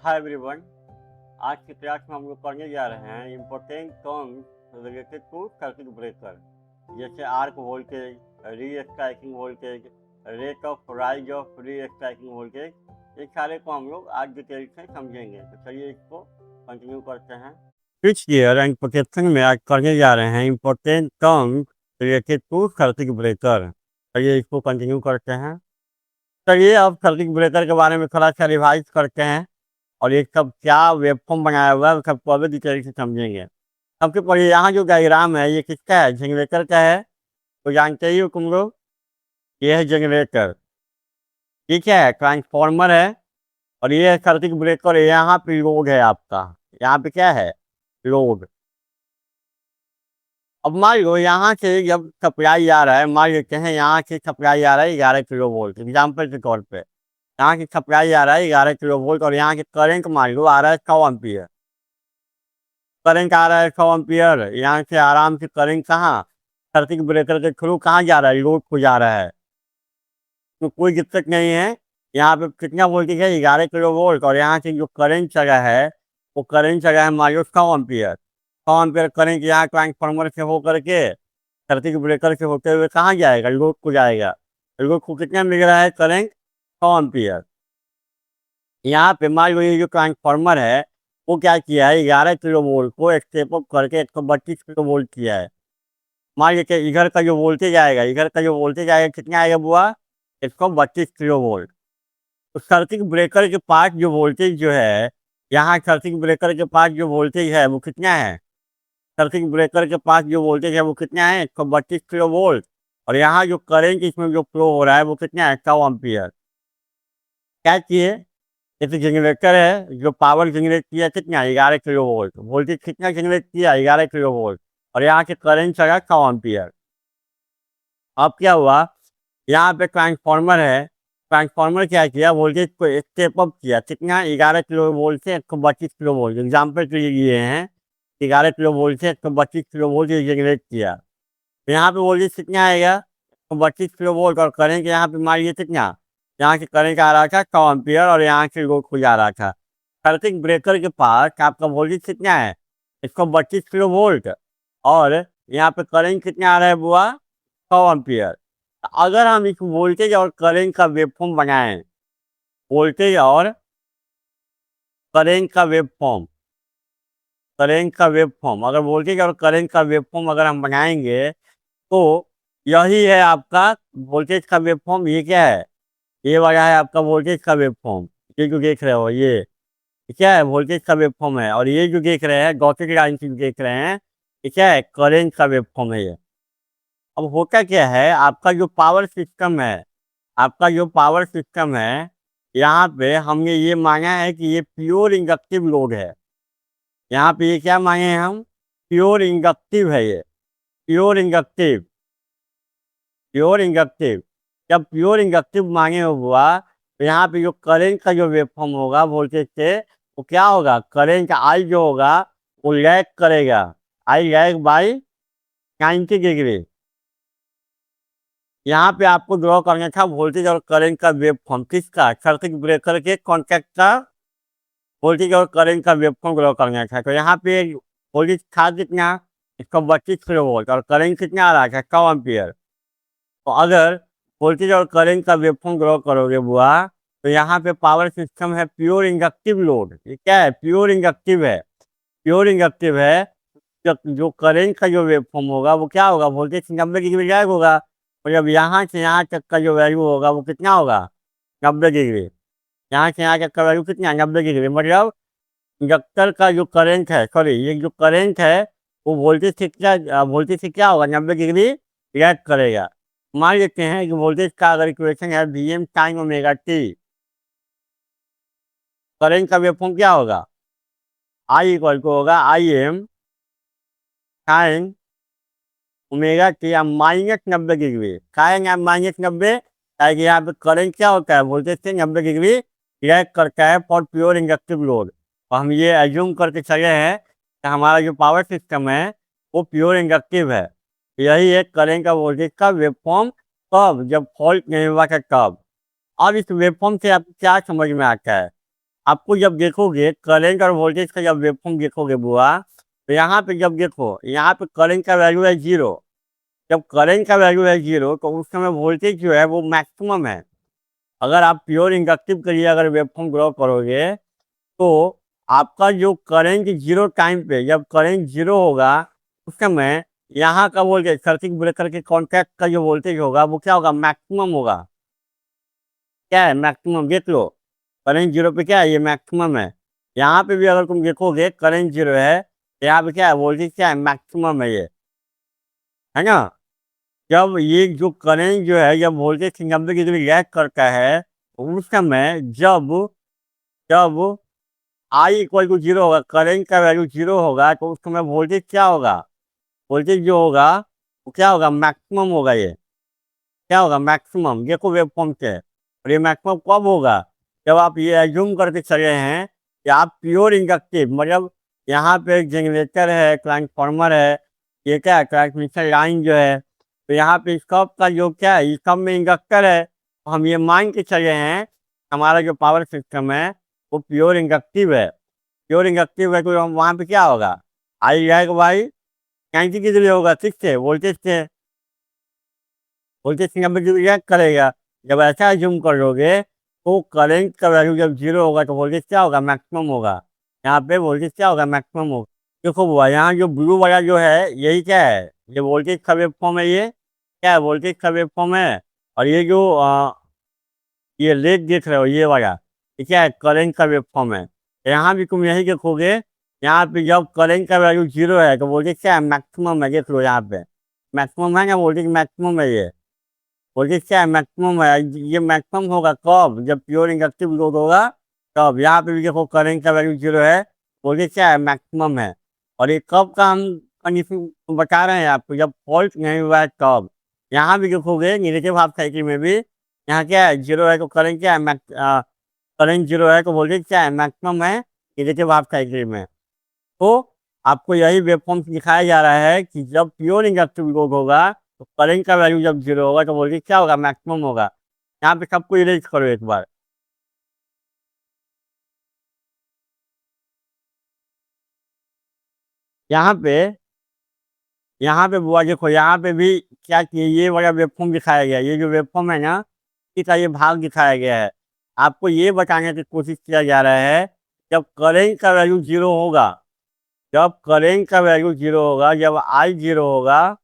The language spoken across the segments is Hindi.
Hi everyone. आज की क्लास में हम लोग पढ़ने जा रहे हैं important terms related to circuit breaker, जैसे arc voltage, restriking voltage, rate of rise of restriking voltage. ये सारे को हम लोग आज डिटेल से समझेंगे। तो चलिए इसको कंटिन्यू करते हैं। स्विच गियर एंड प्रोटेक्शन में आज पढ़ने जा रहे हैं important terms related to circuit breaker. चलिए इसको कंटिन्यू करते हैं। चलिए अब सर्किट ब्रेकर के बारे में थोड़ा सा रिवाइज करते हैं और ये सब क्या वेबफॉर्म बनाया हुआ है सबको अभी डिटेल से समझेंगे। सबसे पहले यहाँ जो डायग्राम है ये किसका है? जनरेटर का है। तो जानते ही हो तुम लोग, ये है जनरेटर, ठीक है, ट्रांसफार्मर है। और ये है सर्किट ब्रेकर। यहाँ पे लोड है आपका, यहाँ पे क्या है? लोड। अब मान लो यहाँ से जब सप्लाई आ रहा है, मान लेते हैं यहाँ से सप्लाई आ रहा है 11 kV, एग्जाम्पल के तौर पे यहाँ की सप्लाई आ रहा है 11 kV और यहाँ के करंट मान लो आ रहा है 100 एम्पियर। करंट आ रहा है 100 एम्पियर। यहाँ से आराम से करंट कहाँ? सर्किट ब्रेकर के थ्रू कहाँ जा रहा है? लोड को जा रहा है। तो कोई दिक्कत नहीं है। यहाँ पे कितना वोल्टेज है? 11 kV। और यहाँ से जो करंट चला है वो करंट चला है मान लो 100 एम्पियर। 100 एम्पियर करंट यहाँ ट्रांसफार्मर से होकर के सर्किट ब्रेकर से होते हुए कहाँ जाएगा? लोड को जाएगा। लोड को कितना मिल रहा है? Current 100 ampere. यहाँ पे मान लो ये जो ट्रांसफार्मर है वो क्या किया है? 11 kV को स्टेप अप करके 132 kV किया है। मान लीजिए इधर का जो वोल्टेज आएगा, इधर का जो वोल्टेज आएगा कितना आएगा बुआ? 132 kV। तो सर्किट ब्रेकर के पास जो वोल्टेज जो है, यहाँ सर्किट ब्रेकर के पास जो वोल्टेज है वो कितना है? सर्किट ब्रेकर के पास जो वोल्टेज है वो कितना है? 132 kV। और यहाँ जो करंट इसमें जो फ्लो हो रहा है वो कितना है? 100 एम्पियर। क्या चाहिए? ये तो जनरेटर है जो पावर जनरेट किया कितना? 11 kV। वोल्टेज कितना जनरेट किया? 11 kV। और यहाँ से करंट चला 100 एम्पियर। अब क्या हुआ? यहाँ पे ट्रांसफार्मर है। ट्रांसफार्मर क्या किया? वोल्टेज को स्टेप अप किया कितना? 11 kV से 132 kV। एग्जाम्पल के लिए लिए हैं, 11 kV से 132 kV जनरेट किया। तो यहाँ पे वोल्टेज कितना आएगा? 132 kV। और करंट यहाँ पे मान लीजिए कितना? यहाँ से करंट आ रहा था 100 एम्पियर और यहाँ से लोड को जा रहा था। सर्किट ब्रेकर के पास आपका वोल्टेज कितना है? 132 kV। और यहाँ पे करंट कितना आ रहा है बुआ? 100 एम्पियर। अगर हम इस वोल्टेज और करंट का वेवफॉर्म बनाएं, वोल्टेज और करंट का वेवफॉर्म, करंट का वेवफॉर्म, अगर वोल्टेज और करंट का वेवफॉर्म अगर हम बनाएंगे तो यही है आपका वोल्टेज का वेवफॉर्म। ये क्या है? ये वाला है आपका वोल्टेज का वेवफॉर्म। ये जो देख रहे हो ये क्या है? वोल्टेज का वेवफॉर्म है। और ये जो देख रहे हैं डॉटेड लाइन से देख रहे हैं, ये क्या है? करंट का वेवफॉर्म है ये। अब होता क्या है, आपका जो पावर सिस्टम है, आपका जो पावर सिस्टम है, यहाँ पे हमने ये माना है कि ये प्योर इंडक्टिव लोड है। यहाँ पे ये क्या माने हैं हम? प्योर इंडक्टिव है ये, प्योर इंडक्टिव, प्योर इंडक्टिव। जब प्योर इंडक्टिव मांगे हुआ तो यहाँ पे जो करंट का जो वेवफॉर्म होगा वोल्टेज से, वो क्या होगा? करंट आई जो होगा वो लैग करेगा। आई लैग बाई 90 डिग्री। यहाँ पे आपको ड्रॉ करना था वोल्टेज और करंट का वेवफॉर्म। किसका? सर्किट ब्रेकर के कॉन्टैक्ट का वोल्टेज और करंट का वेवफॉर्म ड्रॉ करना था। तो यहाँ पे वोल्टेज था कितना? 132 kV। और करंट कितना आ रहा था? 100 एम्पियर। तो अगर वोल्टेज और करंट का वेवफॉर्म ड्रॉ करोगे बुआ तो यहाँ पे पावर सिस्टम है प्योर इंडक्टिव लोड। ये क्या है? प्योर इंडक्टिव है, प्योर इंडक्टिव है। जो करंट का जो वेवफॉर्म होगा वो क्या होगा? वोल्टेज 90 डिग्री लैग होगा। और जब यहाँ से यहाँ तक का जो वैल्यू होगा वो कितना होगा? 90 डिग्री। यहाँ से यहाँ तक का वैल्यू कितना? 90 डिग्री। मतलब इंडक्टर का जो करंट है, सॉरी ये जो करंट है वो वोल्टेज से क्या होगा? 90 डिग्री लैग करेगा। मान लेते हैं कि वोल्टेज का अगर इक्वेशन है Vm sin omega T, current का वेवफॉर्म क्या होगा? आई इक्वल टू होगा Im sin ओमेगा टी या -90 डिग्री। काहेंगे आप -90? ताकि यहाँ पे करंट क्या होता है? वोल्टेज से 90 डिग्री लैग करता है फॉर प्योर इंडक्टिव लोड। और हम ये एज्यूम करके चले हैं कि हमारा जो पावर सिस्टम है वो प्योर इंडक्टिव है। यही है करंट का वोल्टेज का वेवफॉर्म। कब? जब फॉल्ट नहीं हुआ था तब। अब इस वेवफॉर्म से आपको क्या समझ में आता है? आपको जब देखोगे करंट और वोल्टेज का जब वेवफॉर्म देखोगे बुआ, तो यहाँ पे जब देखो, यहाँ पे करंट का वैल्यू है 0। जब करंट का वैल्यू है 0 तो उस समय वोल्टेज जो है वो मैक्सिमम है। अगर आप प्योर इंडक्टिव के लिए अगर वेवफॉर्म ड्रॉ करोगे, तो आपका जो करंट 0 टाइम पे जब करंट 0 होगा, उस समय यहाँ का वोल्टेज सर्किट ब्रेकर के कॉन्टैक्ट का जो वोल्टेज होगा वो क्या होगा, मैक्सिमम होगा। क्या है, मैक्सिमम। देख लो करंट 0 पे क्या है, ये मैक्सिमम है। यहाँ पे भी अगर तुम देखोगे करंट 0 है, तो यहाँ पे क्या है, वोल्टेज क्या है, मैक्सिमम है ये, है ना। जब ये जो करंट जो है जब वोल्टेज से 90 डिग्री रिएक्ट करता है, तो उस समय जब जब आई इक्वल टू 0 होगा, करंट का वैल्यू 0 होगा, तो उस समय वोल्टेज क्या होगा, वोल्टेज जो होगा वो क्या होगा, मैक्सिमम होगा। ये क्या होगा, मैक्सिमम। देखो वेवफॉर्म से, और ये मैक्सिमम कब होगा, जब आप ये एज्यूम करके चले हैं कि आप प्योर इंडक्टिव, मतलब यहाँ पे एक जनरेटर है, ट्रांसफार्मर है, ये क्या है, ट्रांसमिशन लाइन जो है, तो यहाँ पे इस कप का जो क्या है, इस कप में इंडक्टर है, तो हम ये मान के चले हैं हमारा जो पावर सिस्टम है वो प्योर इंडक्टिव है। प्योर इंडक्टिव है तो हम वहाँ पे क्या होगा, आई जाएगा भाई 90 डिग्री होगा, ठीक से वोल्टेज से, वोल्टेज 90 डिग्री रिएक्ट करेगा। जब ऐसा जूम कर लोगे तो करंट का वैल्यू जब 0 होगा तो वोल्टेज क्या होगा, मैक्सिमम होगा। यहाँ पे वोल्टेज क्या होगा, मैक्सिमम होगा। देखो बुआ, यहाँ जो ब्लू वाला जो है यही क्या है, ये वोल्टेज का वेवफॉर्म है। ये क्या है, वोल्टेज का वेवफॉर्म है। और ये जो ये रेड देख रहे हो ये वाला, ये क्या है, करंट का वेवफॉर्म है। यहाँ भी तुम यही देखोगे, यहाँ पे जब करंट का वैल्यू 0 है तो वोल्टेज क्या है, मैक्सिमम है। देख लो यहाँ पे मैक्सिमम है ना, वोल्टेज मैक्सिमम है। ये वोल्टेज क्या है, मैक्सिमम है। ये मैक्सिमम होगा कब, जब प्योर इंडक्टिव लोड होगा तब। यहाँ पे भी देखो करंट का वैल्यू 0 है, वोल्टेज क्या है, मैक्सिमम है। और ये कब का हम कंडीशन बता रहे हैं आपको, जब फॉल्ट नहीं हुआ है तब। यहाँ भी देखोगे नेगेटिव हाफ साइकिल में भी, यहाँ क्या है, 0 है तो करंट क्या है, करंट 0 है तो वोल्टेज क्या है, मैक्सिमम है नेगेटिव हाफ साइकिल में। तो आपको यही वेवफॉर्म दिखाया जा रहा है कि जब प्योर इंडक्टिव लोड होगा तो करंट का वैल्यू जब 0 होगा तो वोल्टेज क्या होगा, मैक्सिमम होगा। यहाँ पे सबको इरेज करो एक बार। यहाँ पे यहाँ पे बुआ देखो, यहाँ पे भी क्या किए, ये वाला वेवफॉर्म दिखाया गया है। ये जो वेवफॉर्म है ना, इसका ये भाग दिखाया गया है। आपको ये बताने की कोशिश किया जा रहा है, जब करंट का वैल्यू 0 होगा, जब करंट का वैल्यू 0 होगा, जब आई 0 होगा,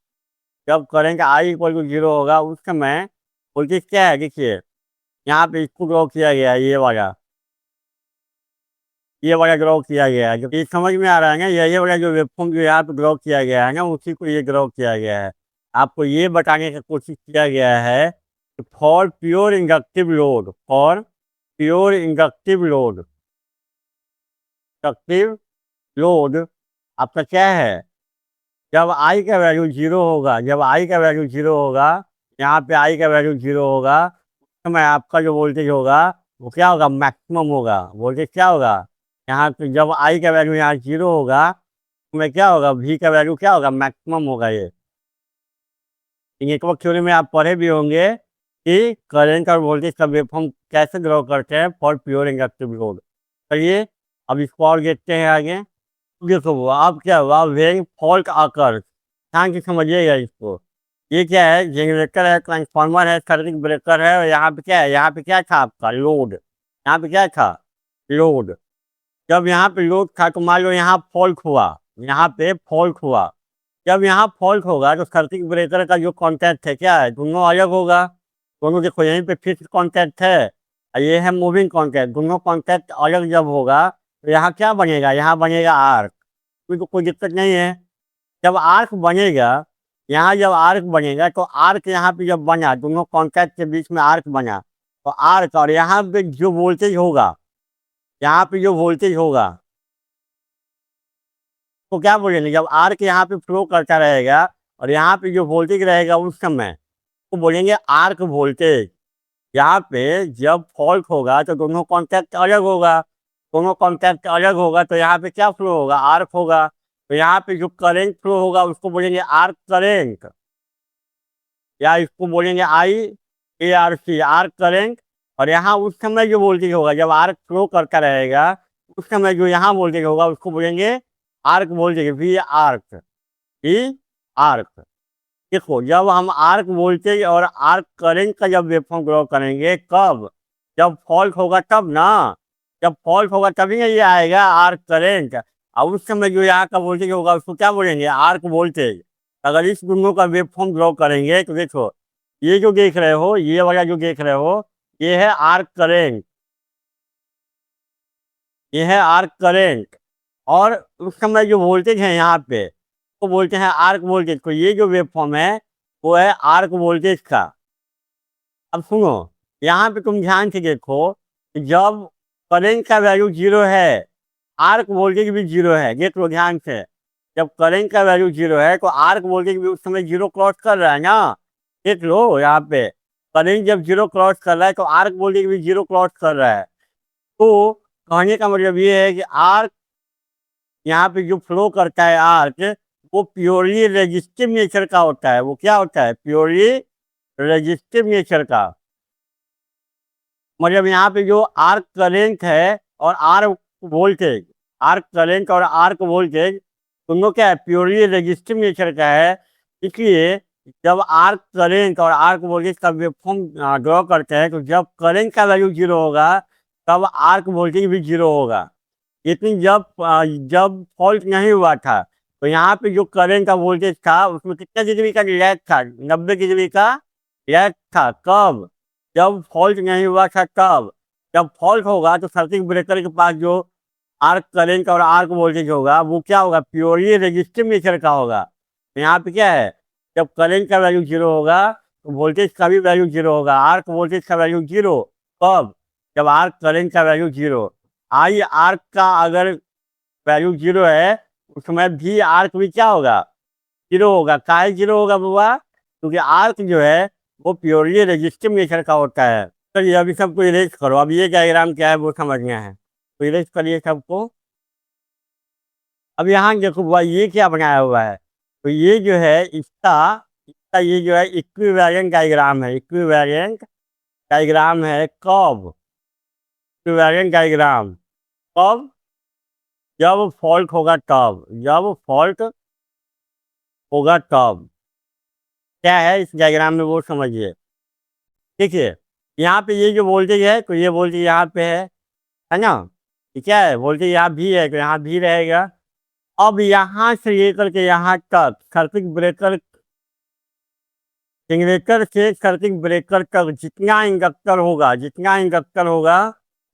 जब करंट आई इक्वल टू 0 होगा, उस समय वोल्टेज क्या है, देखिए यहाँ पे इसको ड्रॉ किया गया है। ये वाला ड्रॉ किया गया है, जो ये समझ में आ रहा है ना, ये वाला जो वेवफॉर्म जो यहाँ पे ड्रॉ किया गया है ना, उसी को ये ड्रॉ किया गया है। आपको ये बताने की कोशिश किया गया है कि for pure inductive load, for pure inductive load, inductive load आपका क्या है, जब आई का वैल्यू 0 होगा, जब आई का वैल्यू 0 होगा, यहाँ पे आई का वैल्यू 0 होगा, उस समय आपका जो वोल्टेज होगा वो क्या होगा, मैक्सिमम होगा। वोल्टेज क्या होगा, यहाँ पे जब आई का वैल्यू यहाँ 0 होगा, उसमें क्या होगा, वी का वैल्यू क्या होगा, मैक्सिमम होगा। ये नेटवर्क थ्योरी में आप पढ़े भी होंगे कि करंट और वोल्टेज का वेवफॉर्म कैसे ड्रॉ करते हैं फॉर प्योर इंडक्टिव लोड। चलिए अब इसको और देखते हैं आगे। देखो वो अब क्या हुआ, वेन फॉल्ट आकर, ध्यान से समझिएगा इसको। ये क्या है, जनरेटर है, ट्रांसफार्मर है, सर्किट ब्रेकर है, और यहाँ पे क्या है, यहाँ पे क्या था आपका, लोड। यहाँ पे क्या था, लोड। जब यहाँ पे लोड था तो मान लो यहाँ फॉल्ट हुआ, यहाँ पे फॉल्ट हुआ। जब यहाँ फॉल्ट होगा तो सर्किट ब्रेकर का जो कॉन्टैक्ट है क्या है, दोनों अलग होगा। दोनों देखो यहीं पे फिक्स कॉन्टैक्ट है और ये है मूविंग कॉन्टैक्ट। दोनों कॉन्टैक्ट अलग जब होगा तो यहाँ क्या बनेगा, यहाँ बनेगा आर्क। तो कोई दिक्कत नहीं है। जब आर्क बनेगा, यहाँ जब आर्क बनेगा तो आर्क यहाँ पे जब बना, दोनों कॉन्टैक्ट के बीच में आर्क बना, तो आर्क और यहाँ पे जो वोल्टेज होगा, यहाँ पे जो वोल्टेज होगा तो क्या बोलेंगे, जब आर्क यहाँ पे फ्लो करता रहेगा और यहाँ पे जो वोल्टेज रहेगा उस समय तो बोलेंगे आर्क वोल्टेज। यहाँ पे जब फॉल्ट होगा तो दोनों कॉन्टैक्ट अलग होगा, दोनों कॉन्टैक्ट अलग होगा तो यहाँ पे क्या फ्लो होगा, आर्क होगा। तो यहाँ पे जो करंट फ्लो होगा उसको बोलेंगे आर्क करंट, या इसको बोलेंगे I A R C, arc current. और यहाँ उस समय जो वोल्टेज होगा जब आर्क फ्लो करता रहेगा, उस समय जो यहाँ वोल्टेज होगा उसको बोलेंगे arc voltage, V arc, V arc. देखो जब हम आर्क वोल्टेज और आर्क करंट का जब वेवफॉर्म ड्रॉ करेंगे, कब? जब फॉल्ट होगा तब ना। जब फॉल्ट होगा तभी ना ये आएगा आर्क करंट। और उस समय जो यहाँ का वोल्टेज होगा उसको क्या बोलेंगे? Arc voltage. अगर इस दोनों का वेवफॉर्म ड्रॉ करेंगे तो देखो, ये जो देख रहे हो, ये वाला जो देख रहे हो, ये है आर्क करेंट, ये है आर्क करेंट। और उस समय जो वोल्टेज है यहाँ पे तो बोलते हैं आर्क वोल्टेज को। ये जो वेवफॉर्म है वो है आर्क वोल्टेज का। अब सुनो, यहाँ पे तुम ध्यान से देखो कि जब करंट का वैल्यू 0 है, आर्क वोल्टेज भी 0 है। देख लो ध्यान से, जब करंट का वैल्यू 0 है तो आर्क वोल्टेज भी उस समय 0 क्रॉस कर रहा है ना। देख लो यहाँ पे, करंट जब 0 क्रॉस कर रहा है तो आर्क वोल्टेज भी 0 क्रॉस कर रहा है। तो कहने का मतलब ये है कि आर्क यहाँ पे जो फ्लो करता है आर्क, वो प्योरली रेजिस्टिव नेचर का होता है। वो क्या होता है? प्योरली रेजिस्टिव नेचर का। मतलब यहाँ पे जो आर्क करेंट है और आर्क वोल्टेज, आर्क करेंट और आर्क वोल्टेज दोनों क्या है? प्योरली रेजिस्टिव नेचर का है। इसलिए जब आर्क करेंट और आर्क वोल्टेज का वेवफॉर्म ड्रॉ करते हैं तो जब करंट का वैल्यू 0 होगा तब आर्क वोल्टेज भी 0 होगा। लेकिन जब फॉल्ट नहीं हुआ था तो यहाँ पे जो करंट का वोल्टेज था उसमें कितना डिग्री का लैग था? 90 डिग्री का लैग था। कब? जब फॉल्ट नहीं हुआ था तब। जब फॉल्ट होगा तो सर्किट ब्रेकर के पास जो आर्क करंट और आर्क वोल्टेज होगा वो क्या होगा? प्योरली रेजिस्टिव नेचर का होगा। तो यहाँ पे क्या है? जब करंट का वैल्यू 0 होगा तो वोल्टेज का भी वैल्यू 0 होगा, आर्क वोल्टेज का वैल्यू 0। कब? जब आर्क करंट का वैल्यू 0। आई आर्क का अगर वैल्यू 0 है उस समय भी आर्क भी क्या होगा? 0 होगा। काहे 0 होगा बाबा? क्योंकि आर्क जो है वो प्योरली रेजिस्टिव नेचर का होता है। चलिए अभी सबको इरेज करो। अब ये डायग्राम क्या है वो समझना है, तो इरेज करिए सबको। अब यहाँ देखो बुआ, ये क्या बनाया हुआ है? तो ये जो है इसका इसका ये जो है इक्विवेलेंट डायग्राम है। इक्विवेलेंट डायग्राम है कब? इक्विवेलेंट डायग्राम कब? जब फॉल्ट होगा तब। जब फॉल्ट होगा तब। क्या है इस डायग्राम में वो समझिए। देखिए यहाँ पे ये जो वोल्टेज है तो ये वोल्टेज यहाँ पे है ना? ठीक है, वोल्टेज यहाँ भी है तो यहाँ भी रहेगा। अब यहाँ से लेकर के यहाँ तक सर्किट ब्रेकर, जनरेटर से सर्किट ब्रेकर तक जितना इंडक्टर होगा, जितना इंडक्टर होगा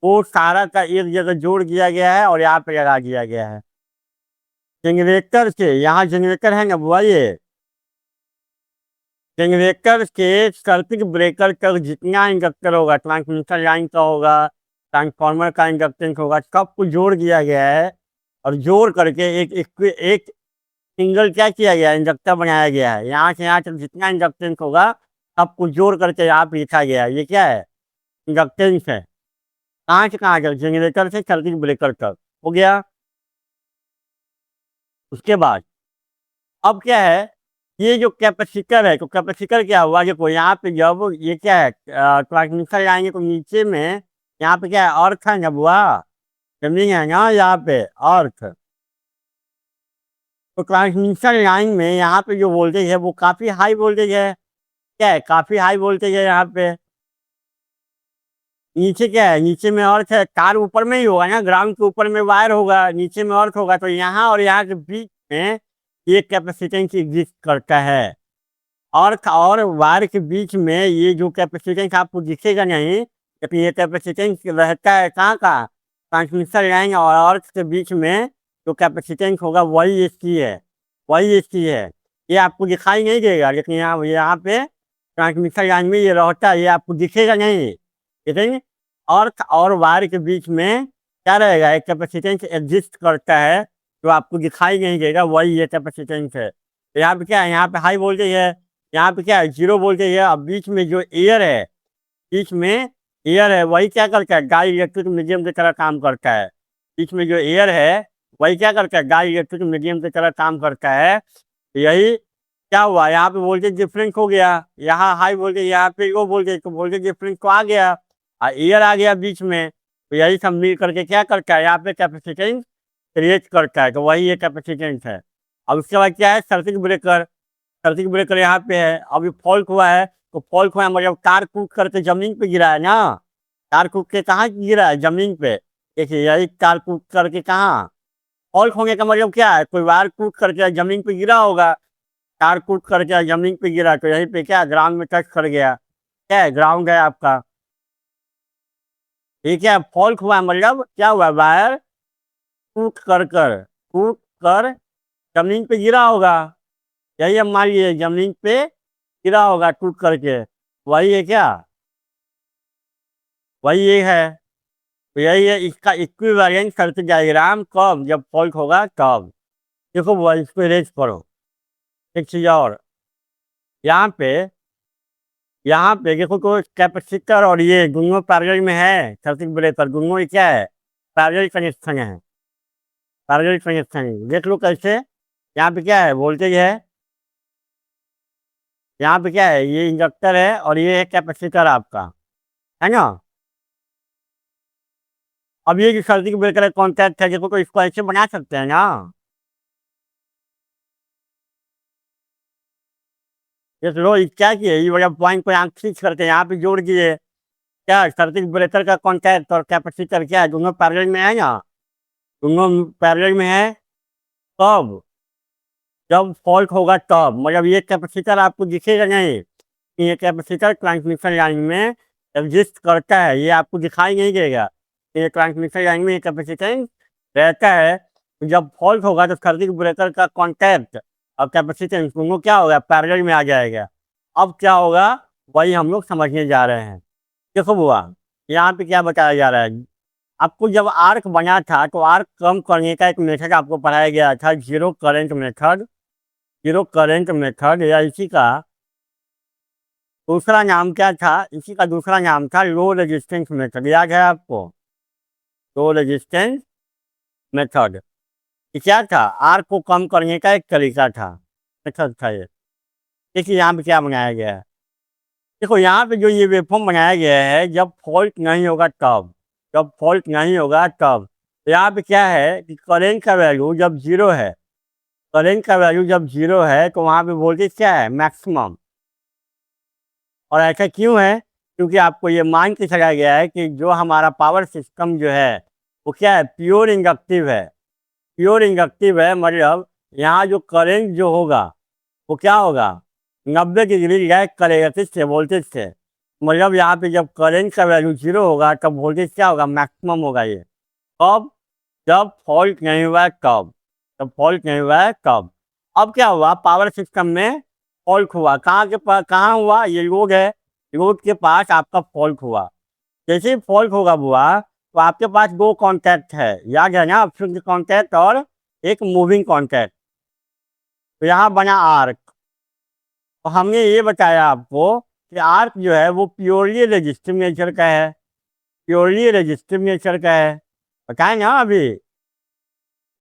वो सारा का एक जगह जोड़ दिया गया है और यहाँ पे लगा दिया गया है। जनरेटर से, यहाँ जनरेटर है ना बुआ, ये जनरेटर के सर्किट ब्रेकर तक जितना इंडक्टर होगा, ट्रांसमिशन लाइन का होगा, ट्रांसफार्मर का इंडक्टेंस होगा, सब कुछ जोड़ दिया गया है। और जोड़ करके एक सिंगल क्या किया गया है? इंडक्टर बनाया गया है। यहाँ से यहाँ तक जितना इंडक्टेंस होगा सब कुछ जोड़ करके यहाँ पे लिखा गया है। ये क्या है? इंडक्टेंस है। कहाँ से कहाँ तक? जनरेटर से सर्किट ब्रेकर तक हो गया। उसके बाद अब क्या है? ये जो कैपेसिटर है तो कैपेसिटर क्या हुआ? देखो यहाँ पे जब ये क्या है, ट्रांसमिशन लाइन तो नीचे में यहाँ पे क्या है? अर्थ है ना बुआ, जमीन है ना यहाँ पे, अर्थ। तो ट्रांसमिशन लाइन में यहाँ पे जो वोल्टेज है वो काफी हाई वोल्टेज है। क्या है? काफी हाई वोल्टेज है यहाँ पे। नीचे क्या है? नीचे में अर्थ है। तार ऊपर में ही होगा ना, ग्राउंड के ऊपर में वायर होगा, नीचे में अर्थ होगा। तो यहाँ और यहाँ के बीच में ये कैपेसिटेंस एग्जिस्ट करता है। अर्थ और वायर के बीच में ये जो कैपेसिटेंस आपको दिखेगा नहीं, लेकिन ये कैपेसिटेंस रहता है कहाँ का? ट्रांसमिशन लाइन और अर्थ के बीच में जो कैपेसिटेंस होगा वही इसकी है, वही इसकी है। ये आपको दिखाई नहीं देगा लेकिन यहाँ पे ट्रांसमिशन लाइन में ये रहता है, ये आपको दिखेगा नहीं। लेकिन अर्थ और वायर के बीच में क्या रहेगा? एक कैपेसिटेंस एग्जिस्ट करता है जो आपको दिखाई नहीं देगा, वही ये कैपेसिटेंस है। तो यहाँ पे क्या है? यहाँ पे हाई वोल्टेज है, यहाँ पे क्या है? 0 वोल्टेज है। अब बीच में जो एयर है, बीच में एयर है वही क्या करता है? डाई इलेक्ट्रिक मीडियम की तरह काम करता है। बीच में जो एयर है वही क्या करता है? डाई इलेक्ट्रिक मीडियम की तरह काम करता है। यही क्या हुआ? यहाँ पे वोल्टेज डिफरेंस हो गया, यहाँ हाई वोल्टेज, यहाँ पे लो वोल्टेज, तो वोल्टेज डिफरेंस तो आ गया। और एयर आ गया बीच में, तो यही सब मिल करके क्या करता है, यहाँ पे कैपेसिटेंस क्रिएट करता है, तो वही ये कैपेसिटेंस है। अब उसके बाद क्या है, सर्किट ब्रेकर। सर्किट ब्रेकर यहाँ पे है, अभी फॉल्ट हुआ है, तो फॉल्ट हुआ है मतलब तार कूद करके जमीन पे गिरा है ना। तार कूद के कहाँ गिरा है, जमीन पे। देखिए यही तार कूद करके कहाँ, फॉल्ट होने का मतलब क्या है, कोई वायर कूद करके जमीन पे गिरा होगा। तार कूद करके जमीन पे गिरा, तो यहीं पे क्या ग्राउंड में टच कर गया, क्या है, ग्राउंड है आपका। ठीक है, फॉल्ट हुआ मतलब क्या हुआ, वायर कूद कर जमीन पे गिरा होगा। यही हम मान लीजिए जमीन पे गिरा होगा टूट करके, वही है क्या, वही ये है। तो यही है इसका इक्विवेलेंट सर्किट डायग्राम, कब, जब फॉल्ट होगा तब। देखो वो इसको इरेज करो। एक चीज और, यहाँ पे देखो तो कैपेसिटर और ये दोनों पैरेलल में है, सर्किट ब्रेकर दोनों ही क्या है, पैरेलल कनेक्शन है। पैरेलल कनेक्शन देख लो कैसे, यहाँ पे क्या है, वोल्टेज है, यहाँ पे क्या है, ये इंडक्टर है और ये है कैपेसिटर आपका, है ना। अब ये जो सर्किट ब्रेकर कॉन्टैक्ट है, देखो तो इसको ऐसे बना सकते हैं ना। देख लो क्या किए, ये वाला पॉइंट को यहाँ खींच करके यहाँ पे जोड़ दिए। क्या सर्किट ब्रेकर का कॉन्टैक्ट और कैपेसिटर क्या है, दोनों पैरेलल में है ना, दोनों पैरेलल में है। कब, जब फॉल्ट होगा तब, मतलब ये कैपेसिटर आपको दिखेगा नहीं कि ये कैपेसिटर ट्रांसमिशन लाइन में एग्जिस्ट करता है, ये आपको दिखाई नहीं देगा। ये ट्रांसमिशन लाइन में ये कैपेसिटेंस रहता है। तो जब फॉल्ट होगा तो सर्किट ब्रेकर का कॉन्टैक्ट और कैपेसिटेंस दोनों क्या होगा, पैरेलल में आ जाएगा। अब क्या होगा, वही हम लोग समझने जा रहे हैं। देखो बुआ, यहाँ पे क्या बताया जा रहा है, आपको जब आर्क बना था तो आर्क कम करने का एक मेथड आपको पढ़ाया गया था, zero current method. Zero current method या इसी का दूसरा नाम क्या था, इसी का दूसरा नाम था लो रेजिस्टेंस मेथड, याद है आपको, लो रेजिस्टेंस मेथड। क्या था, आर्क को कम करने का एक तरीका था, मेथड था ये। देखिए यहाँ पे क्या बनाया गया है, देखो यहाँ पे जो ये वेवफॉर्म बनाया गया है, जब फॉल्ट नहीं होगा तब, जब फॉल्ट नहीं होगा तब, तो यहाँ पे क्या है कि करेंट का वैल्यू जब जीरो है, करेंट का वैल्यू जब जीरो है तो वहाँ पे वोल्टेज क्या है, मैक्सिमम। और ऐसा क्यों है, क्योंकि आपको ये मान के चला गया है कि जो हमारा पावर सिस्टम जो है वो क्या है, प्योर इंडक्टिव है। प्योर इंडक्टिव है मतलब यहाँ जो करेंट जो होगा वो क्या होगा, 90 डिग्री लैग करेगा किससे, वोल्टेज से। मतलब यहाँ पे जब करंट का वैल्यू जीरो होगा तब वोल्टेज क्या होगा, मैक्सिमम होगा ये। कब, जब फॉल्ट नहीं हुआ है तब, जब फॉल्ट नहीं हुआ है तब। अब क्या हुआ, पावर सिस्टम में फॉल्ट हुआ, कहाँ के पास, कहाँ हुआ, ये लोड है, लोड के पास आपका फॉल्ट हुआ। जैसे ही फॉल्ट होगा बुआ, तो आपके पास दो कॉन्टैक्ट है, याद है ना, फिक्स्ड कॉन्टैक्ट और एक मूविंग कॉन्टैक्ट। तो यहाँ बना आर्क। तो हमने ये बताया आपको कि आर्क जो है वो प्योरली रेजिस्टिव नेचर का है, प्योरली रेजिस्टिव नेचर का है, बताए ना अभी,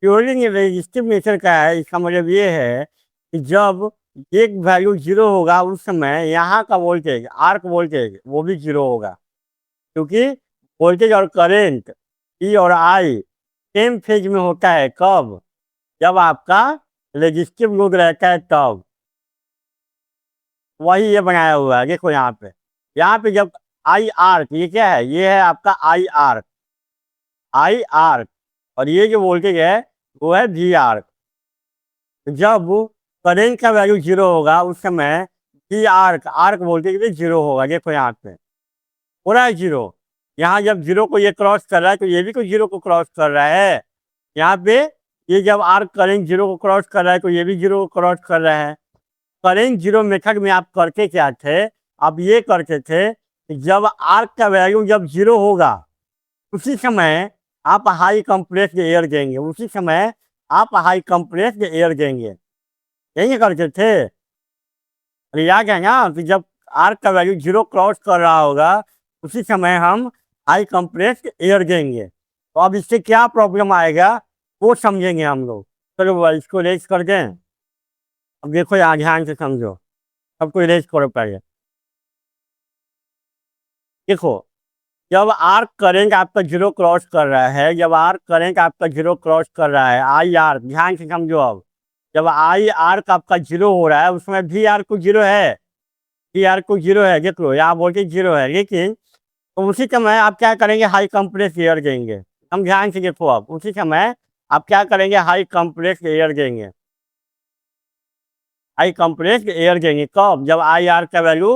प्योरली रेजिस्टिव नेचर का है। इसका मतलब ये है कि जब एक वैल्यू जीरो होगा उस समय यहाँ का वोल्टेज, आर्क वोल्टेज वो भी जीरो होगा, क्योंकि वोल्टेज और करंट ई और आई सेम फेज में होता है। कब, जब आपका रेजिस्टिव लोड रहता है तब। वही ये बनाया हुआ है, देखो यहाँ पे, यहाँ पे जब आई आर्क, ये क्या है, ये है आपका आई आर्क, आई आर्क, और ये जो वोल्टेज है वो है वी आर्क। जब करंट का वैल्यू जीरो होगा उस समय वी आर्क, आर्क वोल्टेज भी जीरो होगा। देखो यहाँ पे हो रहा है जीरो, यहाँ जब जीरो को ये क्रॉस कर रहा है तो ये भी तो जीरो को क्रॉस कर रहा है। यहाँ पे ये जब आर्क करंट जीरो को क्रॉस कर रहा है तो ये भी जीरो को क्रॉस कर रहा है। करंट जीरो मेथड में आप करते क्या थे, आप ये करते थे कि जब आर्क का वैल्यू जब जीरो होगा उसी समय आप हाई कंप्रेस्ड एयर देंगे, उसी समय आप हाई कंप्रेस्ड एयर देंगे, यही करते थे। अरे याद है ना कि जब आर्क का वैल्यू जीरो क्रॉस कर रहा होगा उसी समय हम हाई कंप्रेस्ड एयर देंगे। तो अब इससे क्या प्रॉब्लम आएगा वो समझेंगे हम लोग। चलो इसको रेज कर दें। अब देखो यहाँ ध्यान से समझो, सबको इरेज करो पहले। देखो जब आर्क करेंट आपका जीरो क्रॉस कर रहा है, जब आर्क करेंट आपका जीरो क्रॉस कर रहा है, आई आर ध्यान से समझो अब, जब आई आर्क आपका जीरो हो रहा है उसमें वी आर को जीरो है, वी आर को जीरो है, देख लो यहाँ वोल्टेज जीरो है, लेकिन तो उसी समय आप क्या करेंगे, हाई कंप्रेस एयर देंगे। हम ध्यान से देखो, अब उसी समय आप क्या करेंगे, हाई कंप्रेस एयर देंगे, हाई कंप्रेस एयर देंगे। कब? जब आई आर का वैल्यू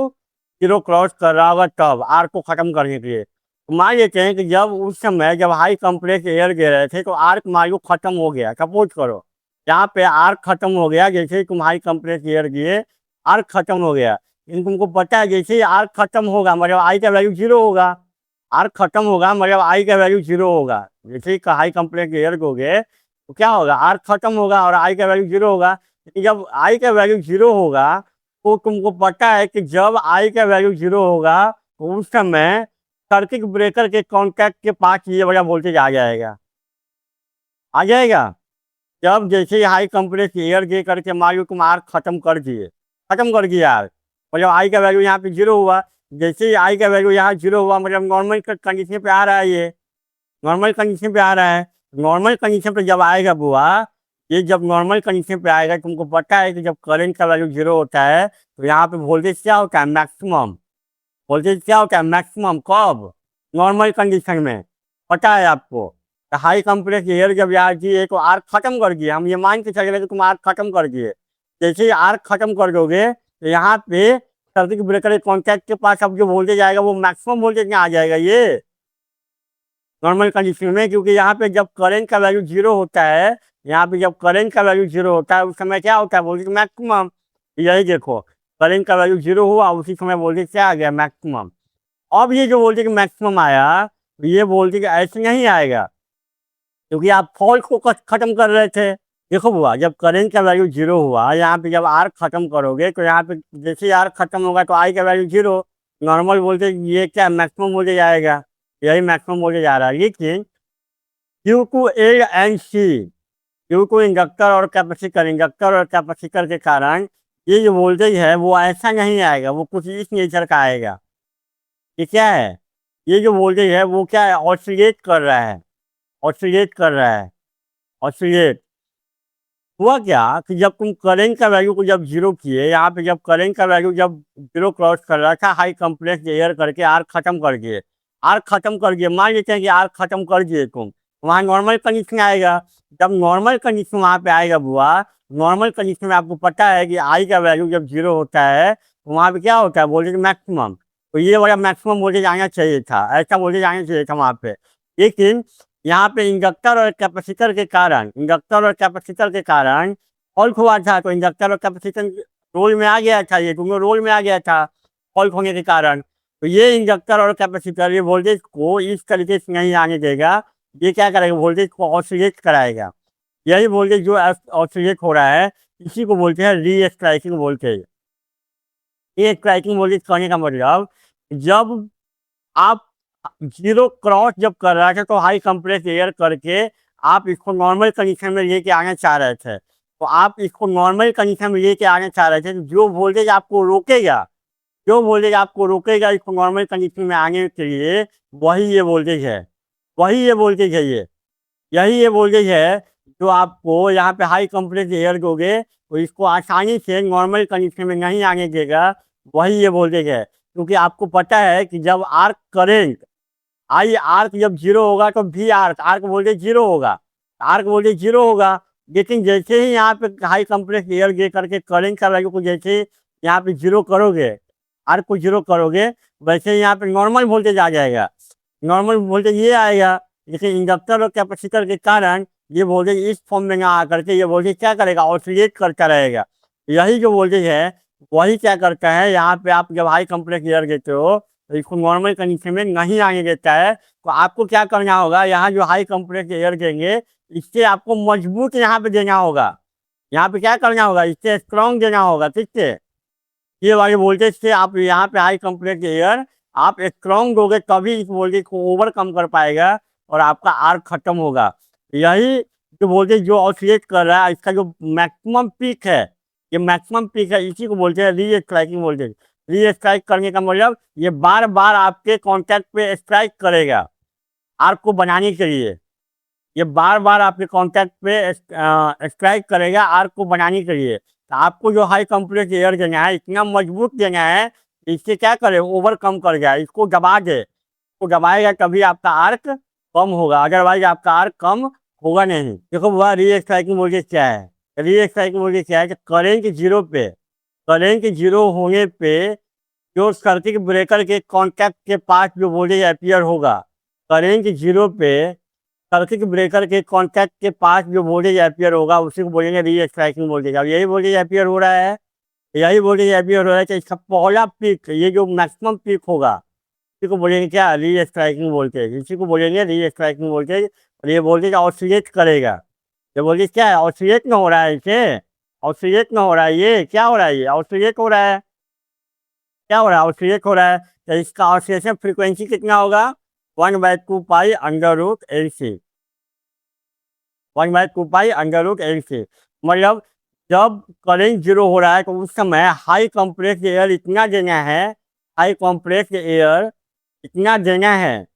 जीरो क्रॉस कर रहा होगा, तब आर को खत्म करने के लिए। तो मान लेते हैं कि जब उस समय जब हाई कंप्रेस एयर दे रहे थे तो आर्क मान लो खत्म हो गया, सपोज करो यहाँ पे आर्क खत्म हो गया, जैसे ही तुम हाई कंप्रेस एयर दिए आर्क खत्म हो गया। लेकिन तुमको पता है जैसे ही आर्क खत्म होगा मतलब आई का वैल्यू जीरो होगा, आर्क खत्म होगा मतलब आई का वैल्यू जीरो होगा। जैसे ही हाई कंप्रेस एयर दोगे तो क्या होगा, आर्क खत्म होगा और आई का वैल्यू जीरो होगा। लेकिन जब आई का वैल्यू जीरो होगा तो तुमको पता है कि जब आई का वैल्यू जीरो होगा तो उस समय सर्किट ब्रेकर के कॉन्टैक्ट के पास ये वाला वोल्टेज आ जाएगा, आ जाएगा। जब जैसे ही हाई कंप्रेस एयर दे करके मान लो तुम आर्क खत्म कर दिए, खत्म कर दिया आर्क, मतलब आई का वैल्यू यहाँ पे जीरो हुआ। जैसे ही आई का वैल्यू यहाँ जीरो हुआ मतलब नॉर्मल कंडीशन पे आ रहा है, ये नॉर्मल कंडीशन पे आ रहा है। नॉर्मल कंडीशन पे जब आएगा बुआ, ये जब नॉर्मल कंडीशन पे आएगा, तुमको पता है कि जब करंट का वैल्यू जीरो होता है तो यहाँ पे वोल्टेज क्या होता है, मैक्सिमम। वोल्टेज क्या होता है, मैक्सिमम। कब? नॉर्मल कंडीशन में, पता है आपको। तो हाई कंप्रेस एयर जब यहाँ दिए तो आर्क खत्म कर दिए, हम ये मान के चल रहे कि तुम आर्क खत्म कर दिए। जैसे ही आर्क खत्म कर दोगे तो यहाँ पे सर्किट ब्रेकर के कॉन्टैक्ट के पास अब जो वोल्टेज आएगा वो मैक्सिमम वोल्टेज में आ जाएगा, ये नॉर्मल कंडीशन में। क्योंकि यहाँ पे जब करंट का वैल्यू जीरो होता है, यहाँ पे जब करंट का वैल्यू जीरो होता है उस समय क्या होता है, वोल्टेज मैक्सिमम। यही देखो, करंट का वैल्यू जीरो हुआ उसी समय वोल्टेज क्या आ गया, मैक्सिमम। अब ये जो वोल्टेज मैक्सिमम आया तो ये वोल्टेज ऐसे नहीं आएगा क्योंकि आप फॉल्ट को खत्म कर रहे थे। देखो बुआ, जब करंट का वैल्यू जीरो हुआ, यहाँ पे जब आर्क खत्म करोगे तो यहाँ पे जैसे ही आर्क खत्म होगा तो आई का वैल्यू जीरो, नॉर्मल वोल्टेज ये क्या मैक्सिमम वोल्टेज आएगा, यही मैक्सिमम वोल्टेज आ रहा है। लेकिन due to A and C, due to inductor और कैपेसिटर, इंडक्टर और कैपेसिटर के कारण ये जो वोल्टेज है वो ऐसा नहीं आएगा, वो कुछ इस नेचर का आएगा। ये क्या है, ये जो वोल्टेज है वो क्या है, ऑसिलेट कर रहा है, ऑसिलेट कर रहा है, ऑसिलेट। हुआ क्या कि जब तुम करंट का वैल्यू को जब जीरो किए, यहाँ पे जब करंट का वैल्यू जब जीरो क्रॉस कर रहा था, हाई कंप्रेस एयर करके आर्क खत्म कर दिए, आर्क खत्म कर दिए, मान लेते हैं कि आर्क खत्म कर दिए तुम, वहाँ नॉर्मल कंडीशन आएगा। जब नॉर्मल कंडीशन वहाँ पे आएगा बुआ, नॉर्मल कंडीशन में आपको पता है कि आई का वैल्यू जब जीरो होता है तो वहाँ पे क्या होता है, वोल्टेज मैक्सिमम। तो ये वाला मैक्सिमम वोल्टेज आना चाहिए था, ऐसा वोल्टेज आना चाहिए था वहाँ पे। लेकिन यहाँ पे इंडक्टर और कैपेसिटर के कारण, इंडक्टर और कैपेसिटर के कारण फॉल्ट हुआ था, तो इंडक्टर और कैपेसिटर रोल में आ गया था, ये दोनों रोल में आ गया था फॉल्ट होने के कारण। तो ये इंडक्टर और कैपेसिटर ये वोल्टेज को इस तरीके से नहीं आने देगा, ये क्या करेगा, वोल्टेज को ऑसिलेट कराएगा। यही वोल्टेज जो ऑसिलेट हो रहा है इसी को बोलते हैं री स्ट्राइकिंग वोल्टेज। ये स्ट्राइकिंग वोल्टेज कहने का मतलब जब आप जीरो क्रॉस जब कर रहा था तो हाई कंप्रेस एयर करके आप इसको नॉर्मल कंडीशन में लेके आना चाह रहे थे, तो आप इसको नॉर्मल कंडीशन में लेके आना चाह रहे थे, तो जो वोल्टेज आपको रोकेगा, जो वोल्टेज आपको रोकेगा इसको नॉर्मल कंडीशन में आने के लिए, वही ये वोल्टेज है, वही ये वोल्टेज है, ये यही ये वोल्टेज है जो आपको यहाँ पे हाई कंप्रेस एयर दोगे तो इसको आसानी से नॉर्मल कंडीशन में नहीं आने देगा, वही ये वोल्टेज है। क्योंकि आपको पता है कि जब आर्क करेंट आई आर्क जब जीरो होगा तो भी आर्क आर्क वोल्टेज जीरो होगा, आर्क वोल्टेज जीरो होगा। लेकिन जैसे ही यहाँ पे हाई कंप्रेस एयर दे करके करंट का वैल्यू को जैसे ही यहाँ पे जीरो करोगे, आर्क को जीरो करोगे, वैसे ही यहाँ पे नॉर्मल वोल्टेज आ जाएगा, नॉर्मल वोल्टेज ये आएगा। लेकिन इंडक्टर और कैपेसिटर के कारण ये वोल्टेज इस फॉर्म में ना आकर के ये वोल्टेज क्या करेगा, ऑसिलेट करता रहेगा। यही जो वोल्टेज है वही क्या करता है, यहाँ पे आप जब हाई कंप्रेस एयर देते हो तो इसको नॉर्मल कंडीशन में नहीं आने देता है। तो आपको क्या करना होगा, यहाँ जो हाई कंप्रेस एयर देंगे इससे आपको मजबूत यहाँ पे देना होगा, यहाँ पे क्या करना होगा, इससे स्ट्रॉन्ग देना होगा, ठीक है। ये वाले वोल्टेज से आप यहाँ पे हाई कंप्रेस एयर आप स्ट्रॉन्ग दोगे तभी इस वोल्टेज को ओवरकम कर पाएगा और आपका आर्क खत्म होगा। यही जो वोल्टेज जो ऑसिलेट कर रहा है इसका जो मैक्सिमम पीक है, ये मैक्सिमम पीक है, इसी को बोलते हैं री स्ट्राइकिंग वोल्टेज। री स्ट्राइक करने का मतलब ये बार बार आपके कॉन्टैक्ट पे स्ट्राइक करेगा आर्क को बनाने के लिए। ये बार बार आपके कॉन्टैक्ट पे स्ट्राइक करेगा आर्क को बनाने के लिए। तो आपको जो हाई कंप्रेस एयर देना है इतना मजबूत देना है कि इससे क्या करे, ओवरकम कर जाए, इसको दबा दे। इसको दबाएगा तभी आपका आर्क कम होगा, अदरवाइज आपका आर्क कम होगा नहीं। देखो वह री स्ट्राइकिंग वोल्टेज क्या है, री स्ट्राइकिंग वोल्टेज क्या है कि करंट जीरो होने पे जो सर्किट ब्रेकर के कॉन्टैक्ट के पास जो वोल्टेज अपीयर होगा, करंट जीरो पे सर्किट ब्रेकर के कॉन्टैक्ट के पास जो वोल्टेज अपीयर होगा उसी को बोलेंगे री स्ट्राइकिंग वोल्टेज। अब यही वोल्टेज अपीयर हो रहा है, तो इसका पहला पीक, ये जो मैक्सिमम पीक होगा इसी को बोलेंगे क्या, री स्ट्राइकिंग वोल्टेज। इसी को बोलेंगे री स्ट्राइकिंग वोल्टेज। और ये वोल्टेज ऑसिलेट करेगा। ये वोल्टेज क्या है, ऑसिलेट में हो रहा है, इसे ऑसिलेट में हो रहा है। ये क्या हो रहा है, ये ऑसिलेट हो रहा है। क्या हो रहा है, ऑसिलेट हो रहा है। तो इसका ऑसिलेशन फ्रीक्वेंसी कितना होगा, 1/2 pi under root L C, 1/2 pi under root L C. मतलब जब करंट जीरो हो रहा है तो उस समय हाई कंप्रेस्ड एयर इतना देना है, हाई कंप्रेस्ड एयर इतना देना है,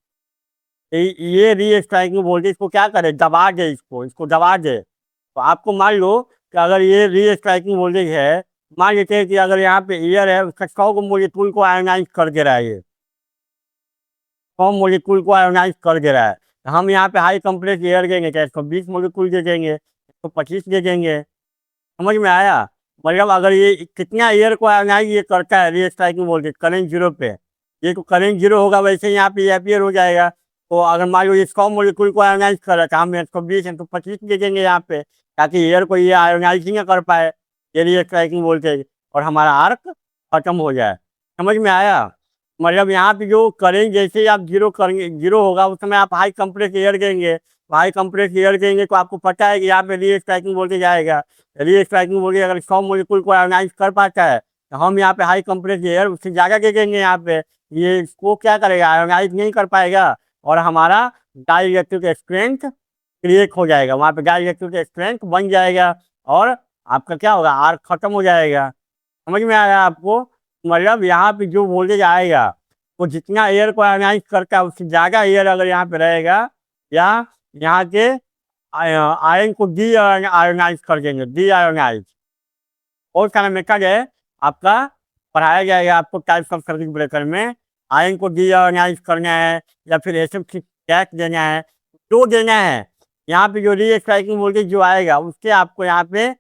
ये री स्ट्राइकिंग वोल्टेज को क्या करे, दबा दे, इसको दबा दे। तो आपको मान लो कि अगर ये री स्ट्राइकिंग वोल्टेज है, मान लेते हैं कि अगर यहाँ पे एयर है उसका 100 मोलिक्यूल को आयोनाइज कर दे रहा है, ये 100 मोलिक्यूल को आयोनाइज कर दे रहा है। तो हम यहाँ पे हाई कंप्रेस एयर देंगे तो 120 मोलिक्यूल दे देंगे, 125 दे देंगे। समझ में आया। मतलब अगर ये कितना एयर को आयोनाइज ये करता है री स्ट्राइकिंग वोल्टेज करंट जीरो पे, ये तो करंट जीरो होगा वैसे यहाँ पे अपीयर हो जाएगा। तो अगर मान लो ये 100 मोलिक्यूल को आयोनाइज कर रहा था, हम 120 125 दे देंगे यहाँ पे, ताकि एयर को ये आयोनाइज ही ना कर पाए ये री स्ट्राइकिंग वोल्टेज, और हमारा आर्क खत्म हो जाए। समझ में आया। मतलब यहाँ पे जो करेंट जैसे ही आप जीरो करेंगे, जीरो होगा उस समय आप हाई कंप्रेस एयर देंगे, हाई कंप्रेस एयर देंगे तो आपको पता है कि यहाँ पे री स्ट्राइकिंग वोल्टेज आएगा। री स्ट्राइकिंग वोल्टेज अगर 100 मोलिक्यूल को आयोनाइज कर पाता है तो हम यहाँ पे हाई कंप्रेस एयर उससे ज़्यादा दे देंगे। यहाँ पे ये इसको क्या करेगा, आयोनाइज नहीं कर पाएगा, और हमारा डाइइलेक्ट्रिक स्ट्रेंथ क्रिएट हो जाएगा, वहाँ पे डाइइलेक्ट्रिक स्ट्रेंथ बन जाएगा, और आपका क्या होगा, आर्क खत्म हो जाएगा। समझ में आया आपको। मतलब यहाँ पे जो वोल्टेज आएगा वो जितना एयर को आयोनाइज करता है उससे ज़्यादा एयर अगर यहाँ पे रहेगा, या यहाँ के आयन को डी आयोनाइज कर देंगे, डी आयोनाइज। और सारा मेथड है आपका, पढ़ाया जाएगा आपको टाइप्स ऑफ सर्किट ब्रेकर में। आयन को डी आयोनाइज करना है या फिर एसिड टैक देना है, जो देना है यहाँ पे जो री स्ट्राइकिंग वोल्टेज जो आएगा उससे आपको यहाँ पे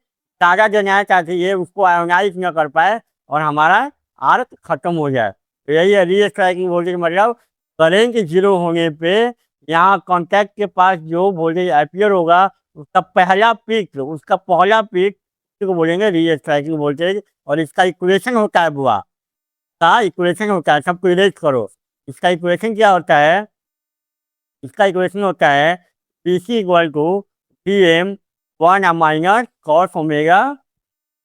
ताज़ा देना है, ताकि ये उसको आयोनाइज न कर पाए और हमारा आर्क खत्म हो जाए। तो यही है री स्ट्राइकिंग वोल्टेज। मतलब करंट जीरो होने पे यहाँ कॉन्टैक्ट के पास जो वोल्टेज अपीयर होगा उसका पहला पीक को बोलेंगे री स्ट्राइकिंग वोल्टेज। और इसका इक्वेशन होता है, बुआ का इक्वेशन होता है, सबको इरेज करो। इसका इक्वेशन क्या होता है, इसका इक्वेशन होता है P C equal to P M 1 - cos omega